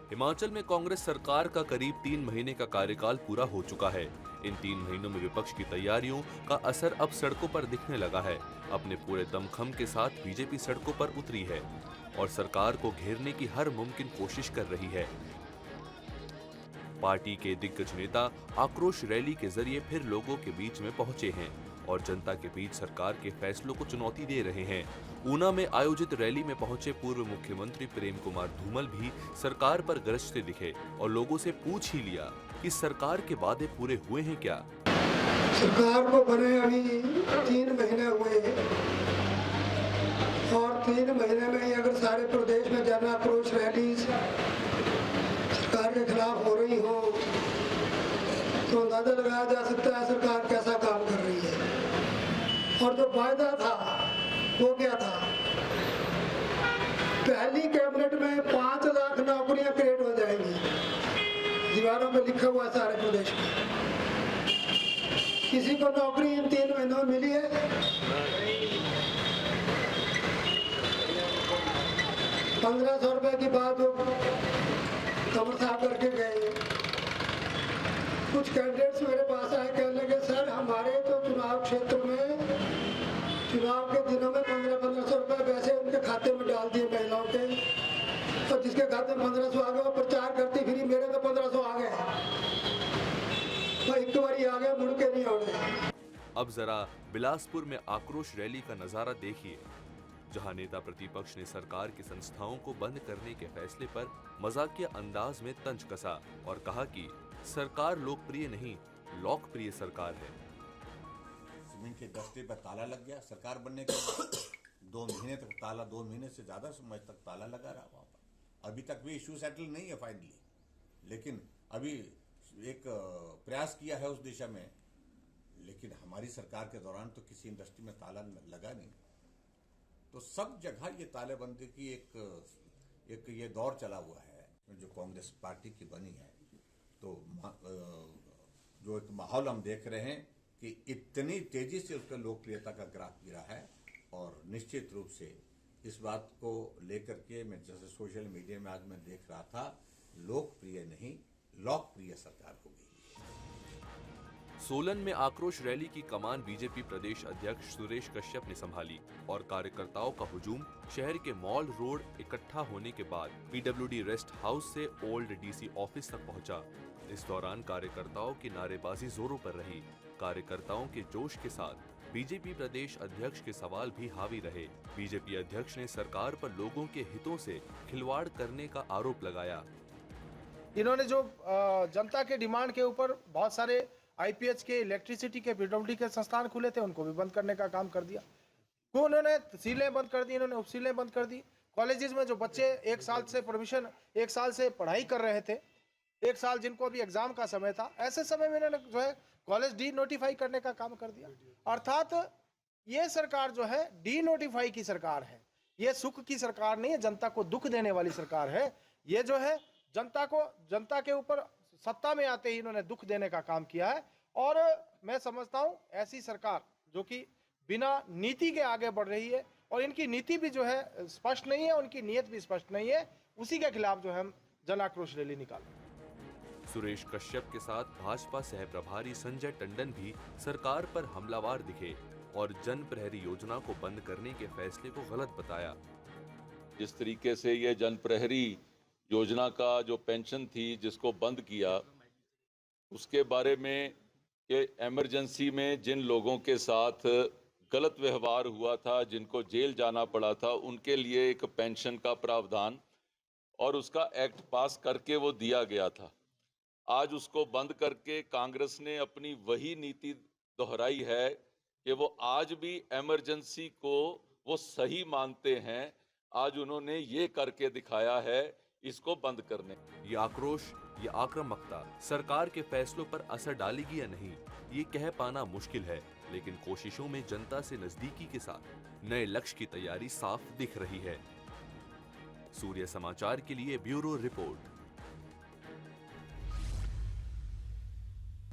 हिमाचल में कांग्रेस सरकार का करीब 3 महीने का कार्यकाल पूरा हो चुका है। इन 3 महीनों में विपक्ष की तैयारियों का असर अब सड़कों पर दिखने लगा है। अपने पूरे दमखम के साथ बीजेपी सड़कों पर उतरी है और सरकार को घेरने की हर मुमकिन कोशिश कर रही है। पार्टी के दिग्गज नेता आक्रोश रैली के जरिए फिर लोगों के बीच में पहुंचे हैं और जनता के बीच सरकार के फैसलों को चुनौती दे रहे हैं। ऊना में आयोजित रैली में पहुंचे पूर्व मुख्यमंत्री प्रेम कुमार धूमल भी सरकार पर गरजते दिखे और लोगों से पूछ ही लिया कि सरकार के वादे पूरे हुए हैं क्या। सरकार को बने अभी 3 महीने हुए और 3 महीने में ही अगर सारे प्रदेश में जन आक्रोश रैली सरकार के खिलाफ हो रही हो तो अंदाजा लगाया जा सकता है सरकार कैसा काम कर रही है। और जो वायदा था वो क्या था? पहली कैबिनेट में 5 लाख नौकरियां क्रिएट हो जाएंगी, दीवारों में लिखा हुआ सारे प्रदेश में। किसी को नौकरी इन 3 महीनों में मिली है? 1500 रुपए की बात कमर साहब करके गए। कुछ कैंडिडेट्स मेरे पास आए, कहने लगे सर हमारे तो चुनाव क्षेत्र में चुनाव के दिनों में 1500 रुपए वैसे उनके खाते में डाल दिए महिलाओं के, और जिसके खाते में 1500 आ गए वो प्रचार करती फिरी, मेरे तो 1500 आ गए, एक बारी आ गए मुड़ के नहीं आने। अब जरा बिलासपुर में आक्रोश रैली का नजारा देखिए, जहां नेता प्रतिपक्ष ने सरकार की संस्थाओं को बंद करने के फैसले पर मजाकिया अंदाज में तंज कसा और कहा कि सरकार लोकप्रिय नहीं, लोकप्रिय सरकार है। सीमेंट के दस्ते पर ताला लग गया सरकार बनने के बाद। 2 महीने तक ताला, 2 महीने से ज्यादा समय तक ताला लगा रहा वहां पर। अभी तक भी इश्यू सेटल नहीं है फाइनली, लेकिन अभी एक प्रयास किया है उस दिशा में, लेकिन हमारी सरकार के दौरान तो किसी इंडस्ट्री में ताला लगा नहीं। तो सब जगह ये तालेबंदी की एक ये दौर चला हुआ है जो कांग्रेस पार्टी की बनी है। तो जो एक माहौल हम देख रहे हैं कि इतनी तेजी से उसका लोकप्रियता का ग्राफ गिरा है, और निश्चित रूप से इस बात को लेकर के मैं जैसे सोशल मीडिया में आज मैं देख रहा था, लोकप्रिय नहीं लोकप्रिय सरकार हो गई। सोलन में आक्रोश रैली की कमान बीजेपी प्रदेश अध्यक्ष सुरेश कश्यप ने संभाली और कार्यकर्ताओं का हुजूम शहर के मॉल रोड इकट्ठा होने के बाद पीडब्ल्यूडी रेस्ट हाउस से ओल्ड डीसी ऑफिस तक पहुंचा। इस दौरान कार्यकर्ताओं की नारेबाजी जोरों पर रही। कार्यकर्ताओं के जोश के साथ बीजेपी प्रदेश अध्यक्ष के सवाल भी हावी रहे। बीजेपी अध्यक्ष ने सरकार पर लोगों के हितों से खिलवाड़ करने का आरोप लगाया। इन्होंने जो जनता के डिमांड के ऊपर बहुत सारे आईपीएच के, इलेक्ट्रिसिटी के, पीडब्ल्यूडी के संस्थान खुले थे, उनको भी बंद करने का काम कर दिया। तो उन्होंने तहसीलें बंद कर दी, इन्होंने उपसीलें बंद कर दी। कॉलेजेस में जो बच्चे 1 साल से परमिशन, 1 साल से पढ़ाई कर रहे थे, 1 साल जिनको अभी एग्जाम का समय था, ऐसे समय में इन्होंने जो है कॉलेज डी नोटिफाई करने का काम कर दिया। अर्थात ये सरकार जो है डी नोटिफाई की सरकार है, ये सुख की सरकार नहीं है, जनता को दुख देने वाली सरकार है। ये जो है जनता के ऊपर सत्ता में आते ही इन्होंने दुख देने का काम किया है। और मैं समझता हूं ऐसी सरकार जो कि बिना नीति के आगे बढ़ रही है, और इनकी नीति भी जो है स्पष्ट नहीं है, उनकी नीयत भी स्पष्ट नहीं है, उसी के खिलाफ जो है हम जन आक्रोश रैली निकालें। सुरेश कश्यप के साथ भाजपा सह प्रभारी संजय टंडन भी सरकार पर हमलावर दिखे और जन प्रहरी योजना को बंद करने के फैसले को गलत बताया। जिस तरीके से ये जन प्रहरी योजना का जो पेंशन थी जिसको बंद किया, उसके बारे में कि इमरजेंसी में जिन लोगों के साथ गलत व्यवहार हुआ था, जिनको जेल जाना पड़ा था, उनके लिए एक पेंशन का प्रावधान और उसका एक्ट पास करके वो दिया गया था। आज उसको बंद करके कांग्रेस ने अपनी वही नीति दोहराई है कि वो आज भी इमरजेंसी को वो सही मानते हैं। आज उन्होंने ये करके दिखाया है इसको बंद करने। ये आक्रोश, ये आक्रामकता सरकार के फैसलों पर असर डालेगी या नहीं, ये कह पाना मुश्किल है, लेकिन कोशिशों में जनता से नजदीकी के साथ नए लक्ष्य की तैयारी साफ दिख रही है। सूर्य समाचार के लिए ब्यूरो रिपोर्ट।